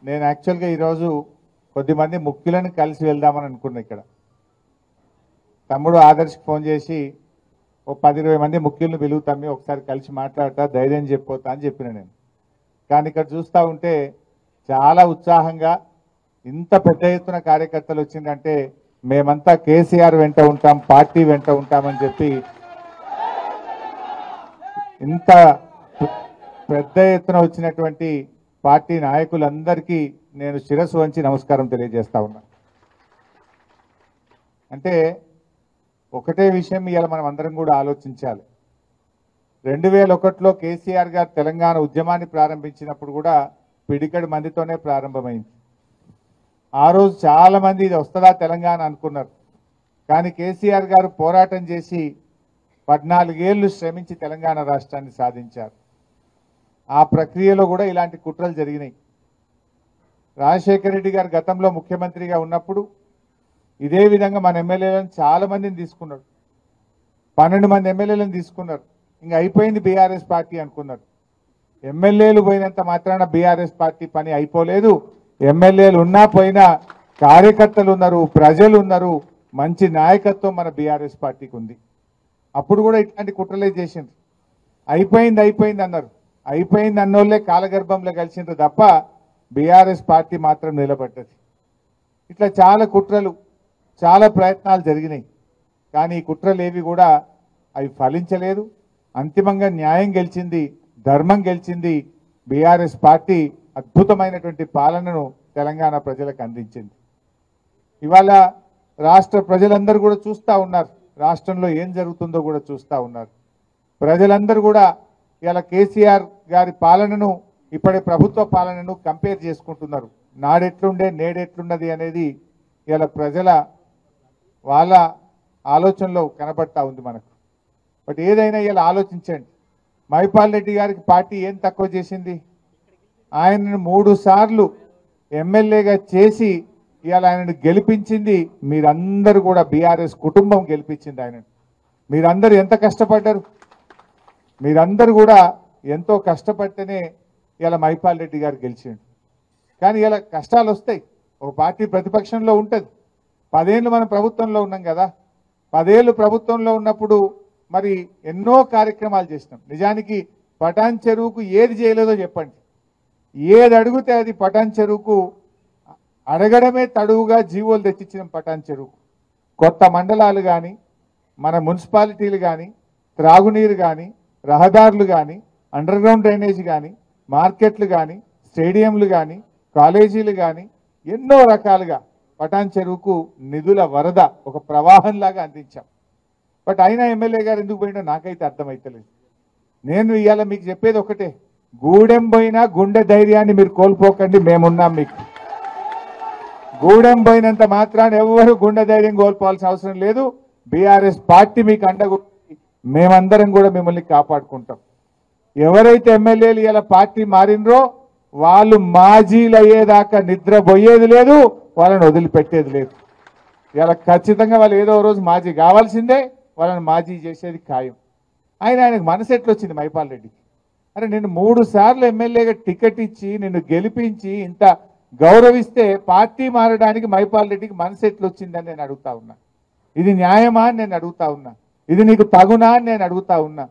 నేను యాక్చువల్గా ఈరోజు కొద్దిమంది ముఖ్యులను కలిసి వెళ్దామని అనుకున్నా. ఇక్కడ తమ్ముడు ఆదర్శకి ఫోన్ చేసి ఓ 10-20 మంది ముఖ్యులను పిలుగుతామి, ఒకసారి కలిసి మాట్లాడతా, ధైర్యం చెప్పొతా అని చెప్పిన నేను. కానీ ఇక్కడ చూస్తూ ఉంటే చాలా ఉత్సాహంగా ఇంత పెద్ద ఎత్తున కార్యకర్తలు వచ్చిందంటే మేమంతా కేసీఆర్ వెంట ఉంటాం, పార్టీ వెంట ఉంటామని చెప్పి ఇంత పెద్ద ఎత్తున వచ్చినటువంటి పార్టీ నాయకులందరికీ నేను శిరస్సు వంచి నమస్కారం తెలియజేస్తా ఉన్నా. అంటే ఒకటే విషయం ఇవాళ మనం అందరం కూడా ఆలోచించాలి. 2001లో కేసీఆర్ గారు తెలంగాణ ఉద్యమాన్ని ప్రారంభించినప్పుడు కూడా పిడికడి మందితోనే ప్రారంభమైంది. ఆ రోజు చాలా మంది ఇది వస్తుందా తెలంగాణ అనుకున్నారు. కానీ కేసీఆర్ గారు పోరాటం చేసి 14 ఏళ్లు శ్రమించి తెలంగాణ రాష్ట్రాన్ని సాధించారు. ఆ ప్రక్రియలో కూడా ఇలాంటి కుట్రలు జరిగినాయి. రాజశేఖర రెడ్డి గారు గతంలో ముఖ్యమంత్రిగా ఉన్నప్పుడు ఇదే విధంగా మన ఎమ్మెల్యేలను చాలా మందిని తీసుకున్నాడు. 12 మంది ఎమ్మెల్యేలను తీసుకున్నారు. ఇంకా అయిపోయింది బీఆర్ఎస్ పార్టీ అనుకున్నారు. ఎమ్మెల్యేలు పోయినంత మాత్రాన బీఆర్ఎస్ పార్టీ పని అయిపోలేదు. ఎమ్మెల్యేలు ఉన్నా పోయినా కార్యకర్తలు ఉన్నారు, ప్రజలు ఉన్నారు, మంచి నాయకత్వం మన బీఆర్ఎస్ పార్టీకి ఉంది. అప్పుడు కూడా ఇట్లాంటి కుట్రలే చేసిండ్రు. అయిపోయింది అన్నారు. అయిపోయింది అన్నోళ్ళే కాలగర్భంలో కలిసిండ్రు తప్ప బీఆర్ఎస్ పార్టీ మాత్రం నిలబడ్డది. ఇట్లా చాలా కుట్రలు, చాలా ప్రయత్నాలు జరిగినాయి. కానీ ఈ కుట్రలు ఏవి కూడా అవి ఫలించలేదు. అంతిమంగా న్యాయం గెలిచింది, ధర్మం గెలిచింది. బీఆర్ఎస్ పార్టీ అద్భుతమైనటువంటి పాలనను తెలంగాణ ప్రజలకు అందించింది. ఇవాళ రాష్ట్ర ప్రజలందరూ కూడా చూస్తూ ఉన్నారు, రాష్ట్రంలో ఏం జరుగుతుందో కూడా చూస్తూ ఉన్నారు. ప్రజలందరూ కూడా ఇలా కేసీఆర్ గారి పాలనను ఇప్పటి ప్రభుత్వ పాలనను కంపేర్ చేసుకుంటున్నారు. నాడెట్లుండే నేడెట్లున్నది అనేది ఇలా ప్రజల వాళ్ళ ఆలోచనలో కనబడతా ఉంది మనకు. బట్ ఏదైనా ఇలా ఆలోచించండి, మైపాల్ రెడ్డి గారికి పార్టీ ఏం తక్కువ చేసింది? ఆయనను 3 సార్లు ఎమ్మెల్యేగా చేసి ఇవాళ ఆయనను గెలిపించింది మీరందరూ కూడా. బీఆర్ఎస్ కుటుంబం గెలిపించింది ఆయనను. మీరందరూ ఎంత కష్టపడ్డారు? మీరందరూ కూడా ఎంతో కష్టపడితేనే ఇలా మైపాల్ రెడ్డి గారు గెలిచిండు. కానీ ఇలా కష్టాలు వస్తాయి. ఒక పార్టీ ప్రతిపక్షంలో ఉంటుంది. 10 ఏళ్ళు మనం ప్రభుత్వంలో ఉన్నాం కదా. 10 ఏళ్ళు ప్రభుత్వంలో ఉన్నప్పుడు మరి ఎన్నో కార్యక్రమాలు చేసినాం. నిజానికి పటాన్ చెరువుకు ఏది చేయలేదో చెప్పండి. ఏది అడిగితే అది పటాన్ చెరువుకు అడగడమే తడువుగా జీవోలు తెచ్చిచ్చినాం. పటాన్ చెరువుకు కొత్త మండలాలు కానీ, మన మున్సిపాలిటీలు కానీ, త్రాగునీరు కానీ, రహదారులు కానీ, అండర్ గ్రౌండ్ డ్రైనేజ్ కానీ, మార్కెట్లు కానీ, స్టేడియంలు కానీ, కాలేజీలు కానీ ఎన్నో రకాలుగా పటాన్ చెరువుకు నిధుల వరద ఒక ప్రవాహంలాగా అందించాం. బట్ అయినా ఎమ్మెల్యే గారు ఎందుకు పోయినా నాకైతే అర్థమైతలేదు. నేను ఇవాళ మీకు చెప్పేది ఒకటే, గూడెం పోయినా గుండె ధైర్యాన్ని మీరు కోల్పోకండి, మేమున్నాం మీకు. గూడెం పోయినంత మాత్రాన్ని ఎవరు గుండె ధైర్యం కోల్పోవాల్సిన అవసరం లేదు. బీఆర్ఎస్ పార్టీ మీకు అండగా మేమందరం కూడా మిమ్మల్ని కాపాడుకుంటాం. ఎవరైతే ఎమ్మెల్యేలు ఇలా పార్టీ మారినరో వాళ్ళు మాజీలు అయ్యేదాకా నిద్రపోయేది లేదు, వాళ్ళని వదిలిపెట్టేది లేదు. ఇలా ఖచ్చితంగా వాళ్ళు ఏదో రోజు మాజీ కావాల్సిందే, వాళ్ళని మాజీ చేసేది ఖాయం. ఆయనకు మనసు ఎట్లొచ్చింది మైపాల్ రెడ్డికి? అరే నేను 3 సార్లు ఎమ్మెల్యేగా టికెట్ ఇచ్చి నిన్ను గెలిపించి ఇంత గౌరవిస్తే పార్టీ మారడానికి మైపాల్ రెడ్డికి మనసు ఎట్లొచ్చిందని నేను అడుగుతా ఉన్నా. ఇది న్యాయమా అని నేను అడుగుతా ఉన్నా. ఇది నీకు తగునా అని నేను అడుగుతా ఉన్నా.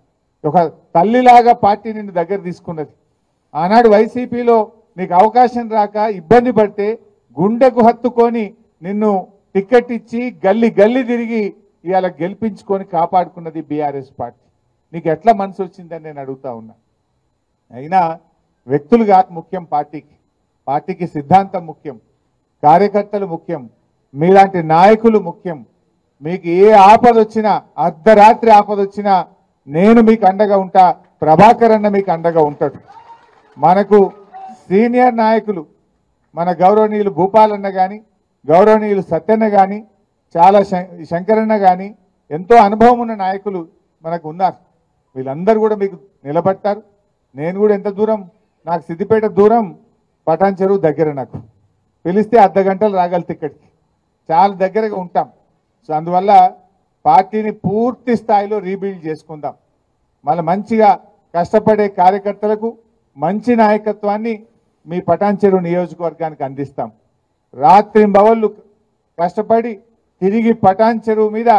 ఒక తల్లిలాగా పార్టీ నిన్ను దగ్గర తీసుకున్నది. ఆనాడు వైసీపీలో నీకు అవకాశం రాక ఇబ్బంది పడితే గుండెకు హత్తుకొని నిన్ను టికెట్ ఇచ్చి గల్లీ గల్లీ తిరిగి ఇవాళ గెలిపించుకొని కాపాడుకున్నది బీఆర్ఎస్ పార్టీ. నీకు ఎట్లా మనసు వచ్చిందని నేను అడుగుతా ఉన్నా. అయినా వ్యక్తులు కాదు ముఖ్యం, పార్టీకి సిద్ధాంతం ముఖ్యం, కార్యకర్తలు ముఖ్యం, మీలాంటి నాయకులు ముఖ్యం. మీకు ఏ ఆపద వచ్చినా, అర్ధరాత్రి ఆపద వచ్చినా నేను మీకు అండగా ఉంటా, ప్రభాకర్ అన్న మీకు అండగా ఉంటాడు. మనకు సీనియర్ నాయకులు మన గౌరవనీయులు భూపాలన్న కానీ, గౌరవనీయులు సత్యన్న కానీ, చాలా శంకరన్న కానీ ఎంతో అనుభవం ఉన్న నాయకులు మనకు ఉన్నారు. వీళ్ళందరూ కూడా మీకు నిలబడతారు. నేను కూడా ఎంత దూరం, నాకు సిద్దిపేట దూరం, పటాన్ చెరువు దగ్గర. నాకు పిలిస్తే అర్ధగంటలు రాగలితే ఇక్కడికి, చాలా దగ్గరగా ఉంటాం. సో అందువల్ల పార్టీని పూర్తి స్థాయిలో రీబిల్డ్ చేసుకుందాం. మళ్ళీ మంచిగా కష్టపడే కార్యకర్తలకు మంచి నాయకత్వాన్ని మీ పటాన్చెరు నియోజకవర్గానికి అందిస్తాం. రాత్రింబవళ్ళు కష్టపడి తిరిగి పటాన్చెరు మీద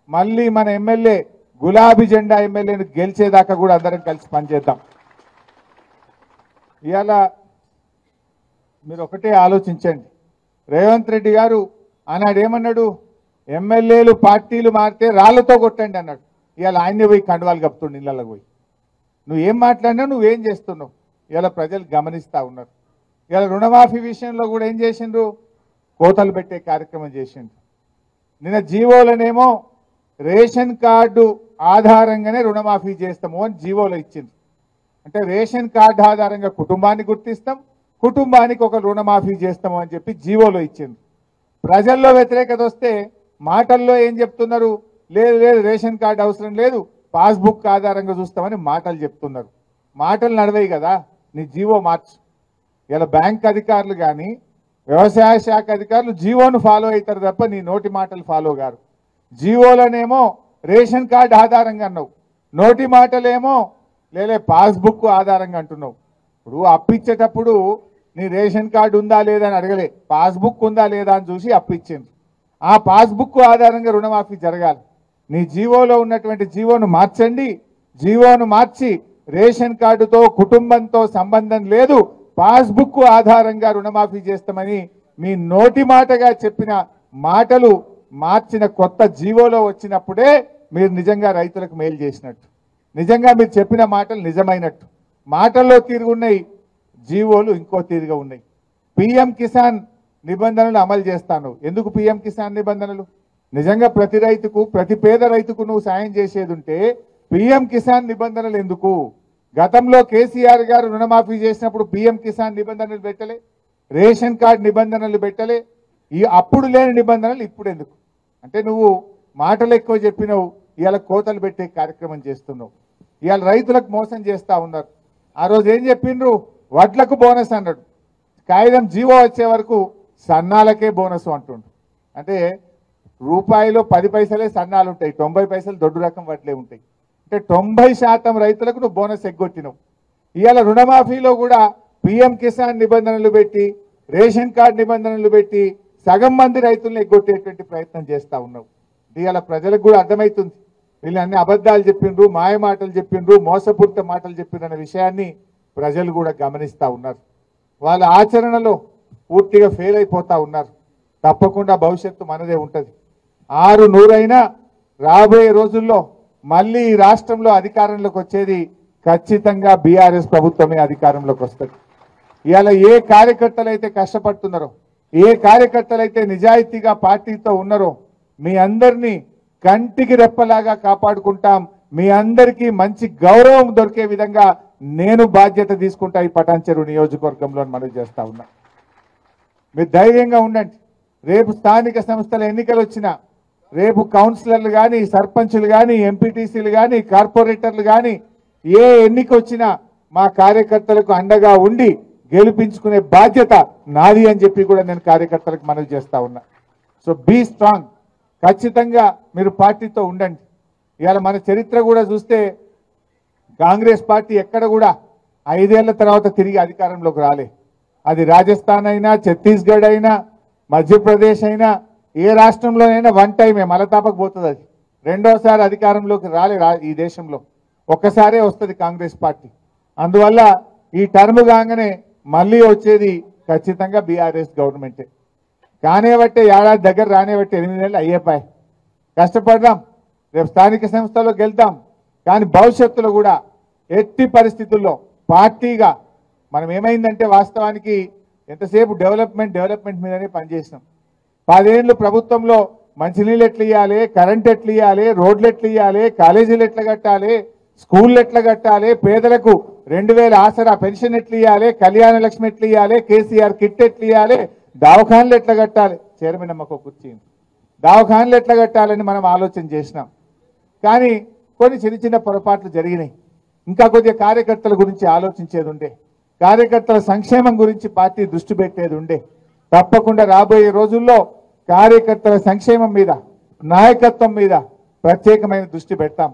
మళ్ళీ మన ఎమ్మెల్యే గులాబీ జెండా ఎమ్మెల్యేను గెలిచేదాకా కూడా అందరం కలిసి పనిచేద్దాం. ఇవాళ మీరు ఒకటే ఆలోచించండి. రేవంత్ రెడ్డి గారు ఆనాడు ఏమన్నాడు? ఎమ్మెల్యేలు పార్టీలు మారితే రాళ్లతో కొట్టండి అన్నాడు. ఇవాళ ఆయనే పోయి కండువాలు కప్పుతుండు ఇళ్ళకి పోయి. నువ్వేం మాట్లాడినా నువ్వేం చేస్తున్నావు ఇవాళ ప్రజలు గమనిస్తూ ఉన్నారు. ఇవాళ రుణమాఫీ విషయంలో కూడా ఏం చేసిండ్రు? కోతలు పెట్టే కార్యక్రమం చేసిండ్రు. నిన్న జీవోలనేమో రేషన్ కార్డు ఆధారంగానే రుణమాఫీ చేస్తాము అని జీవోలో ఇచ్చింది. అంటే రేషన్ కార్డు ఆధారంగా కుటుంబాన్ని గుర్తిస్తాం, కుటుంబానికి ఒక రుణమాఫీ చేస్తాము అని చెప్పి జీవోలో ఇచ్చింది. ప్రజల్లో వ్యతిరేకత వస్తే మాటల్లో ఏం చెప్తున్నారు? లేదు లేదు రేషన్ కార్డు అవసరం లేదు, పాస్బుక్ ఆధారంగా చూస్తామని మాటలు చెప్తున్నారు. మాటలు నడవయి కదా, నీ జీవో మార్చు. ఇలా బ్యాంక్ అధికారులు కానీ వ్యవసాయ శాఖ అధికారులు జీవోను ఫాలో అవుతారు తప్ప నీ నోటి మాటలు ఫాలో గారు. జీవోలనేమో రేషన్ కార్డు ఆధారంగా అన్నావు, నోటి మాటలేమో లేలే పాస్బుక్ ఆధారంగా అంటున్నావు. ఇప్పుడు అప్పిచ్చేటప్పుడు నీ రేషన్ కార్డు ఉందా లేదా అని అడగలే, పాస్బుక్ ఉందా లేదా అని చూసి అప్పిచ్చింది. ఆ పాస్బుక్ ఆధారంగా రుణమాఫీ జరగాలి. నీ జీవోలో ఉన్నటువంటి జీవోను మార్చండి. జీవోను మార్చి రేషన్ కార్డుతో కుటుంబంతో సంబంధం లేదు, పాస్బుక్ ఆధారంగా రుణమాఫీ చేస్తామని మీ నోటి మాటగా చెప్పిన మాటలు మార్చిన కొత్త జీవోలో వచ్చినప్పుడే మీరు నిజంగా రైతులకు మేలు చేసినట్టు, నిజంగా మీరు చెప్పిన మాటలు నిజమైనట్టు. మాటల్లో తిరుగున్నాయి, జీవోలు ఇంకో తీరుగా ఉన్నాయి. పిఎం కిసాన్ నిబంధనలు అమలు చేస్తాను. ఎందుకు పిఎం కిసాన్ నిబంధనలు? నిజంగా ప్రతి రైతుకు, ప్రతి పేద రైతుకు నువ్వు సాయం చేసేది ఉంటే పిఎం కిసాన్ నిబంధనలు ఎందుకు? గతంలో కేసీఆర్ గారు రుణమాఫీ చేసినప్పుడు పిఎం కిసాన్ నిబంధనలు పెట్టలే, రేషన్ కార్డు నిబంధనలు పెట్టలే. ఈ అప్పుడు లేని నిబంధనలు ఇప్పుడు ఎందుకు? అంటే నువ్వు మాటలు ఎక్కువ చెప్పినావు, ఇవాళ కోతలు పెట్టే కార్యక్రమం చేస్తున్నావు. ఇవాళ రైతులకు మోసం చేస్తూ ఉన్నారు. ఆ రోజు ఏం చెప్పిండ్రు? వడ్లకు బోనస్ అన్నాడు. కాగితం జీవో వచ్చే వరకు సన్నాలకే బోనస్ అంటుండు. అంటే రూపాయిలో 10 పైసలే సన్నాలు ఉంటాయి, 90 పైసలు దొడ్డు రకం వడ్లే ఉంటాయి. అంటే 90% రైతులకు నువ్వు బోనస్ ఎగ్గొట్టినావు. ఇవాళ రుణమాఫీలో కూడా పిఎం కిసాన్ నిబంధనలు పెట్టి, రేషన్ కార్డు నిబంధనలు పెట్టి సగం మంది రైతులను ఎగ్గొట్టేటువంటి ప్రయత్నం చేస్తూ ఉన్నావు. ఇవాళ ప్రజలకు కూడా అర్థమవుతుంది, వీళ్ళు అన్ని అబద్ధాలు చెప్పిండ్రు, మాయ మాటలు చెప్పిండ్రు, మోసపూరిత మాటలు చెప్పిండ్రు అనే విషయాన్ని ప్రజలు కూడా గమనిస్తూ ఉన్నారు. వాళ్ళ ఆచరణలో పూర్తిగా ఫెయిల్ అయిపోతూ ఉన్నారు. తప్పకుండా భవిష్యత్తు మనదే ఉంటుంది. 600 రాబోయే రోజుల్లో మళ్ళీ ఈ రాష్ట్రంలో అధికారంలోకి వచ్చేది ఖచ్చితంగా బీఆర్ఎస్ ప్రభుత్వమే అధికారంలోకి వస్తుంది. ఇవాళ ఏ కార్యకర్తలు అయితే కష్టపడుతున్నారో, ఏ కార్యకర్తలు అయితే నిజాయితీగా పార్టీతో ఉన్నారో మీ అందరినీ కంటికి రెప్పలాగా కాపాడుకుంటాం. మీ అందరికీ మంచి గౌరవం దొరికే విధంగా నేను బాధ్యత తీసుకుంటా ఈ పటాన్చెరు నియోజకవర్గంలో మనవి చేస్తా ఉన్నా. మీరు ధైర్యంగా ఉండండి. రేపు స్థానిక సంస్థల ఎన్నికలు వచ్చినా, రేపు కౌన్సిలర్లు కానీ, సర్పంచులు కానీ, ఎంపీటీసీలు కానీ, కార్పొరేటర్లు కానీ ఏ ఎన్నిక వచ్చినా మా కార్యకర్తలకు అండగా ఉండి గెలిపించుకునే బాధ్యత నాది అని చెప్పి కూడా నేను కార్యకర్తలకు మనవి చేస్తా ఉన్నా. So be strong. ఖచ్చితంగా మీరు పార్టీతో ఉండండి. ఇవాళ మన చరిత్ర కూడా చూస్తే కాంగ్రెస్ పార్టీ ఎక్కడ కూడా 5 ఏళ్ల తర్వాత తిరిగి అధికారంలోకి రాలే. అది రాజస్థాన్ అయినా, ఛత్తీస్గఢ్ అయినా, మధ్యప్రదేశ్ అయినా, ఏ రాష్ట్రంలోనైనా వన్ టైమే మలతాపకు పోతుంది. అది రెండోసారి అధికారంలోకి రాలే ఈ దేశంలో. ఒక్కసారే వస్తుంది కాంగ్రెస్ పార్టీ. అందువల్ల ఈ టర్మ్ కాగానే మళ్ళీ వచ్చేది ఖచ్చితంగా బీఆర్ఎస్ గవర్నమెంటే. కానేబట్టే ఏడాది దగ్గర రానేబట్టే 8 నెలలు అయ్యేపాయి. కష్టపడదాం, రేపు స్థానిక సంస్థలో గెలుద్దాం. కానీ భవిష్యత్తులో కూడా ఎట్టి పరిస్థితుల్లో పార్టీగా మనం ఏమైందంటే వాస్తవానికి ఎంతసేపు డెవలప్మెంట్ మీదనే పనిచేసినాం. 10 ఏళ్ళు ప్రభుత్వంలో మంచినీళ్ళు ఎట్లా ఇవ్వాలి, కరెంట్ ఎట్లా ఇవ్వాలి, రోడ్లు ఎట్లా ఇవ్వాలి, కాలేజీలు ఎట్లా కట్టాలి, స్కూళ్ళు ఎట్లా కట్టాలి, పేదలకు 2000 ఆసరా పెన్షన్ ఎట్లా ఇవ్వాలి, కళ్యాణ లక్ష్మి ఎట్లా ఇవ్వాలి, కేసీఆర్ కిట్ ఎట్లా ఇవ్వాలి, దవాఖాన్లు ఎట్లా కట్టాలి, చైర్మన్ అమ్మకు కూర్చి దవాఖాన్లు ఎట్లా కట్టాలని మనం ఆలోచన చేసినాం. కానీ కొన్ని చిన్న పొరపాట్లు జరిగినాయి. ఇంకా కొద్దిగా కార్యకర్తల గురించి ఆలోచించేది ఉండే, కార్యకర్తల సంక్షేమం గురించి పార్టీ దృష్టి పెట్టేది ఉండే. తప్పకుండా రాబోయే రోజుల్లో కార్యకర్తల సంక్షేమం మీద, నాయకత్వం మీద ప్రత్యేకమైన దృష్టి పెడతాం.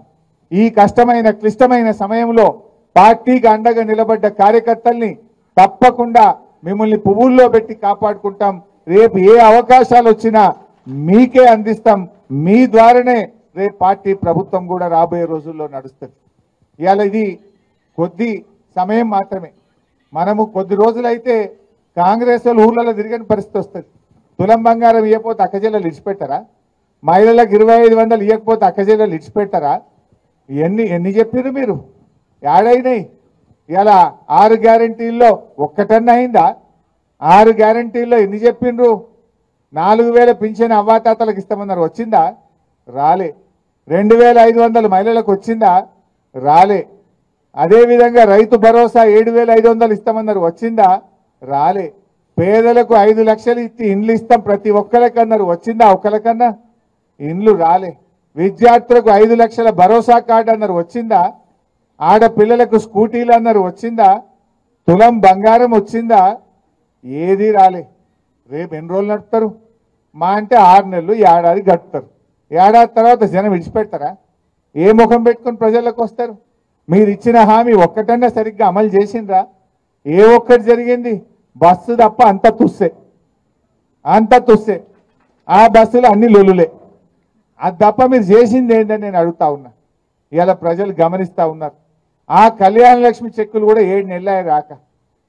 ఈ కష్టమైన క్లిష్టమైన సమయంలో పార్టీకి అండగా నిలబడ్డ కార్యకర్తల్ని తప్పకుండా మిమ్మల్ని పువ్వుల్లో పెట్టి కాపాడుకుంటాం. రేపు ఏ అవకాశాలు వచ్చినా మీకే అందిస్తాం. మీ ద్వారానే రేపు పార్టీ ప్రభుత్వం కూడా రాబోయే రోజుల్లో నడుస్తుంది. ఇవాళ ఇది కొద్ది సమయం మాత్రమే. మనము కొద్ది రోజులైతే కాంగ్రెస్ వాళ్ళు ఊర్లలో తిరగని పరిస్థితి వస్తుంది. తులం బంగారం ఇవ్వకపోతే అక్కజెల్లలు ఇడిచిపెట్టారా? మహిళలకు 2500 ఇవ్వకపోతే అక్కజెల్లలు ఇడిచిపెట్టారా? ఎన్ని చెప్పారు మీరు? ఏడైనాయి? ఇలా 6 గ్యారంటీల్లో ఒక్కటన్నా అయిందా? 6 గ్యారంటీల్లో ఎన్ని చెప్పిండ్రు? 4000 పింఛన్ అవ్వాతాతలకు ఇస్తామన్నారు, వచ్చిందా? రాలే. 2500 మహిళలకు వచ్చిందా? రాలే. అదేవిధంగా రైతు భరోసా 7500 ఇస్తామన్నారు, వచ్చిందా? రాలే. పేదలకు 5 లక్షలు ఇచ్చి ఇండ్లు ఇస్తాం ప్రతి ఒక్కరికన్నారు, వచ్చిందా? ఒక్కరికన్నా ఇండ్లు రాలే. విద్యార్థులకు 5 లక్షల భరోసా కార్డు అన్నారు, వచ్చిందా? ఆడపిల్లలకు స్కూటీలు అన్నారు, వచ్చిందా? తులం బంగారం వచ్చిందా? ఏది రాలే. రేపు ఎన్ని రోజులు నడుపుతారు? మా అంటే 6 నెలలు, ఏడాది గడుపుతారు. ఏడాది తర్వాత జనం విడిచిపెడతారా? ఏ ముఖం పెట్టుకుని ప్రజలకు వస్తారు? మీరు ఇచ్చిన హామీ ఒక్కటన్నా సరిగ్గా అమలు చేసిండ్రా? ఏ ఒక్కటి జరిగింది? బస్సు తప్ప అంత తుస్సే. ఆ బస్సులు అన్ని లొల్లులే. అది తప్ప మీరు చేసింది ఏంటని నేను అడుగుతా ఉన్నా. ఇలా ప్రజలు గమనిస్తూ ఉన్నారు. ఆ కళ్యాణ లక్ష్మి చెక్కులు కూడా 7 నెలలు రాక,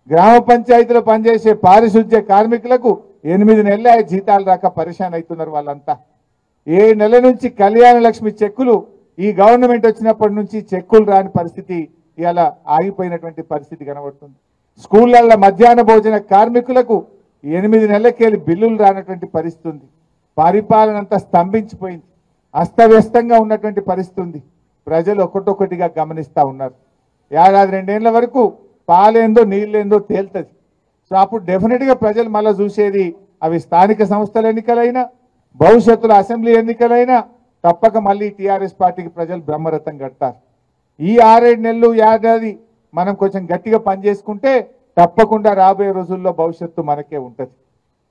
గ్రామ పంచాయతీలో పనిచేసే పారిశుద్ధ్య కార్మికులకు 8 నెలలు జీతాలు రాక పరిశాన్ అవుతున్నారు వాళ్ళంతా. 7 నెలల నుంచి కళ్యాణ లక్ష్మి చెక్కులు, ఈ గవర్నమెంట్ వచ్చినప్పటి నుంచి చెక్కులు రాని పరిస్థితి, ఇలా ఆగిపోయినటువంటి పరిస్థితి కనబడుతుంది. స్కూళ్ళల్లో మధ్యాహ్న భోజన కార్మికులకు 8 నెలలకెళ్ళి బిల్లులు రానటువంటి పరిస్థితి ఉంది. పరిపాలన అంతా స్తంభించిపోయింది. అస్తవ్యస్తంగా ఉన్నటువంటి పరిస్థితి ఉంది. ప్రజలు ఒక్కొక్కటిగా గమనిస్తూ ఉన్నారు. ఏడాది 2 ఏళ్ల వరకు పాలేందో నీళ్ళేందో తేలుతుంది. సో అప్పుడు డెఫినెట్గా ప్రజలు మళ్ళీ చూసేది అవి స్థానిక సంస్థల ఎన్నికలైనా, భవిష్యత్తులో అసెంబ్లీ ఎన్నికలైనా తప్పక మళ్ళీ టీఆర్ఎస్ పార్టీకి ప్రజలు బ్రహ్మరథం కడతారు. ఈ 6-7 నెలలు ఏడాది మనం కొంచెం గట్టిగా పనిచేసుకుంటే తప్పకుండా రాబోయే రోజుల్లో భవిష్యత్తు మనకే ఉంటుంది.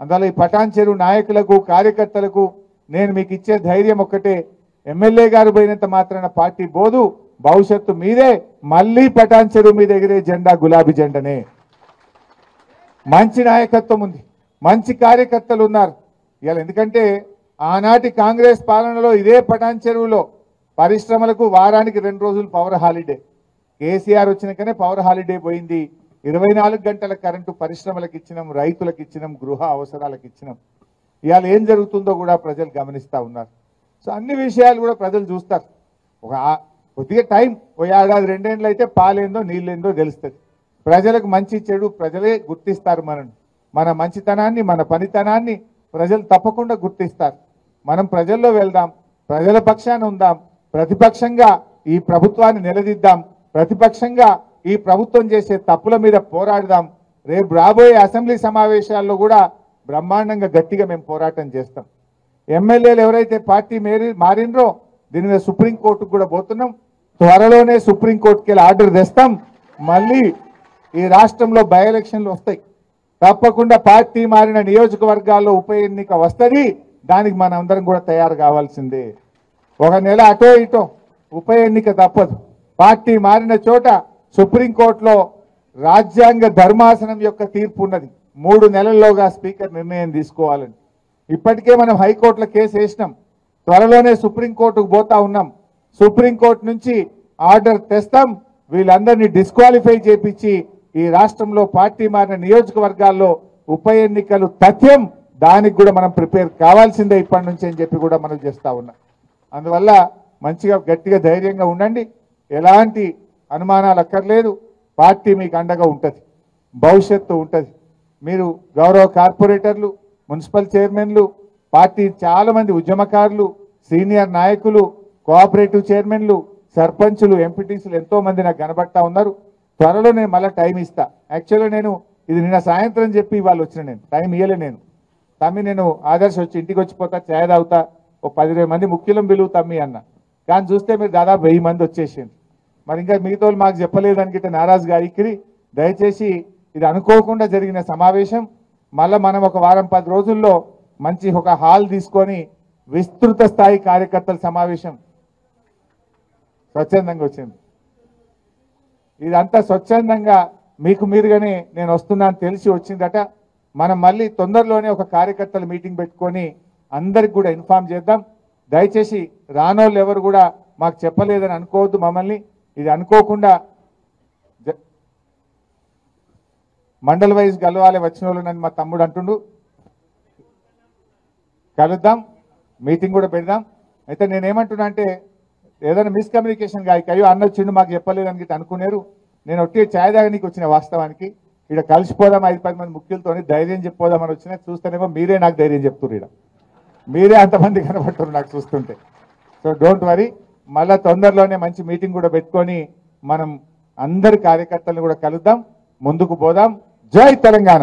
అందువల్ల ఈ పటాన్ చెరువు నాయకులకు, కార్యకర్తలకు నేను మీకు ఇచ్చే ధైర్యం ఒక్కటే, ఎమ్మెల్యే గారు పోయినంత మాత్రాన పార్టీ బోదు, భవిష్యత్తు మీదే. మళ్ళీ పటాన్ చెరువు మీద ఎగిరే జెండా గులాబీ జెండనే. మంచి నాయకత్వం ఉంది, మంచి కార్యకర్తలు ఉన్నారు ఇవాళ. ఎందుకంటే ఆనాటి కాంగ్రెస్ పాలనలో ఇదే పటాన్ చెరువులో పరిశ్రమలకు వారానికి 2 రోజులు పవర్ హాలిడే. కేసీఆర్ వచ్చినాకనే పవర్ హాలిడే పోయింది. 24 గంటల కరెంటు పరిశ్రమలకు ఇచ్చినాం, రైతులకు ఇచ్చినాం, గృహ అవసరాలకు ఇచ్చినాం. ఇవాళ ఏం జరుగుతుందో కూడా ప్రజలు గమనిస్తూ ఉన్నారు. సో అన్ని విషయాలు కూడా ప్రజలు చూస్తారు. కొద్దిగా టైం, ఓ ఏడాది 2 ఏళ్ళు అయితే పాలేందో నీళ్ళేందో తెలుస్తుంది. ప్రజలకు మంచి చెడు ప్రజలే గుర్తిస్తారు. మన మంచితనాన్ని, మన పనితనాన్ని ప్రజలు తప్పకుండా గుర్తిస్తారు. మనం ప్రజల్లో వెళ్దాం, ప్రజల పక్షాన ఉందాం, ప్రతిపక్షంగా ఈ ప్రభుత్వాన్ని నిలదీద్దాం, ప్రతిపక్షంగా ఈ ప్రభుత్వం చేసే తప్పుల మీద పోరాడదాం. రేపు రాబోయే అసెంబ్లీ సమావేశాల్లో కూడా బ్రహ్మాండంగా గట్టిగా మేము పోరాటం చేస్తాం. ఎమ్మెల్యేలు ఎవరైతే పార్టీ మారినరో దీని మీద సుప్రీంకోర్టుకు కూడా పోతున్నాం. త్వరలోనే సుప్రీంకోర్టుకి వెళ్ళి ఆర్డర్ తెస్తాం. మళ్ళీ ఈ రాష్ట్రంలో బై ఎలక్షన్లు వస్తాయి. తప్పకుండా పార్టీ మారిన నియోజకవర్గాల్లో ఉప ఎన్నిక వస్తుంది. దానికి మనం అందరం కూడా తయారు కావాల్సిందే. 1 నెల అటో ఇటో ఉప ఎన్నిక తప్పదు. పార్టీ మారిన చోట సుప్రీంకోర్టులో రాజ్యాంగ ధర్మాసనం యొక్క తీర్పు ఉన్నది. 3 నెలల్లోగా స్పీకర్ నిర్ణయం తీసుకోవాలని. ఇప్పటికే మనం హైకోర్టులో కేసు వేసినాం. త్వరలోనే సుప్రీంకోర్టుకు పోతా ఉన్నాం. సుప్రీంకోర్టు నుంచి ఆర్డర్ తెస్తాం. వీళ్ళందరినీ డిస్క్వాలిఫై చేపించి ఈ రాష్ట్రంలో పార్టీ మారిన నియోజకవర్గాల్లో ఉప ఎన్నికలు తథ్యం. దానికి కూడా మనం ప్రిపేర్ కావాల్సిందే ఇప్పటి నుంచి అని చెప్పి కూడా మనం చేస్తూ ఉన్నాం. అందువల్ల మంచిగా గట్టిగా ధైర్యంగా ఉండండి. ఎలాంటి అనుమానాలు అక్కర్లేదు. పార్టీ మీకు అండగా ఉంటుంది, భవిష్యత్తు ఉంటుంది. మీరు గౌరవ కార్పొరేటర్లు, మున్సిపల్ చైర్మన్లు, పార్టీ చాలామంది ఉద్యమకారులు, సీనియర్ నాయకులు, కోఆపరేటివ్ చైర్మన్లు, సర్పంచులు, ఎంపీటీసీలు ఎంతోమంది నాకు కనబడతా ఉన్నారు. త్వరలో నేను మళ్ళీ టైం ఇస్తా. యాక్చువల్గా నేను ఇది నిన్న సాయంత్రం చెప్పి ఇవాళ వచ్చిన, నేను టైం ఇవ్వలే. నేను ఆదర్శ వచ్చి ఇంటికి వచ్చిపోతా, ఛాయ్ తాగుతా, ఓ 10-20 మంది ముఖ్యులం పిలువు తమ్మి అన్న. కానీ చూస్తే మీరు దాదాపు 1000 మంది వచ్చేసింది. మరి ఇంకా మిగతా మాకు చెప్పలేదనికితే నారాజు గారికి దయచేసి ఇది అనుకోకుండా జరిగిన సమావేశం. మళ్ళీ మనం ఒక వారం 10 రోజుల్లో మంచి ఒక హాల్ తీసుకొని విస్తృత స్థాయి కార్యకర్తల సమావేశం స్వచ్ఛందంగా వచ్చింది. ఇదంతా స్వచ్ఛందంగా మీకు మీరుగానే నేను వస్తున్నాను తెలిసి వచ్చిందట. మనం మళ్ళీ తొందరలోనే ఒక కార్యకర్తల మీటింగ్ పెట్టుకొని అందరికి కూడా ఇన్ఫార్మ్ చేద్దాం. దయచేసి రానోళ్ళు ఎవరు కూడా మాకు చెప్పలేదని అనుకోవద్దు. మమ్మల్ని ఇది అనుకోకుండా మండల్ వైజ్ కలవాలి వచ్చిన వాళ్ళు నన్ను మా తమ్ముడు అంటుండు. కలుద్దాం, మీటింగ్ కూడా పెడదాం. అయితే నేనేమంటున్నా అంటే ఏదైనా మిస్కమ్యూనికేషన్ కాక అయ్యో అన్న వచ్చిండు మాకు చెప్పలేదని గిట్ట అనుకున్నారు. నేను ఒట్టి ఛాయ్ తాగనీకి వచ్చిన వాస్తవానికి ఇక్కడ కలిసిపోదాం 5-10 మంది ముఖ్యులతో ధైర్యం చెప్పిపోదామని వచ్చినా చూస్తేనేమో మీరే నాకు ధైర్యం చెప్తున్నారు. ఇక్కడ మీరే అంతమంది కనబడుతున్నారు నాకు చూస్తుంటే. సో డోంట్ వరీ, మళ్ళీ తొందరలోనే మంచి మీటింగ్ కూడా పెట్టుకొని మనం అందరి కార్యకర్తలను కూడా కలుద్దాం, ముందుకు పోదాం. జై తెలంగాణ.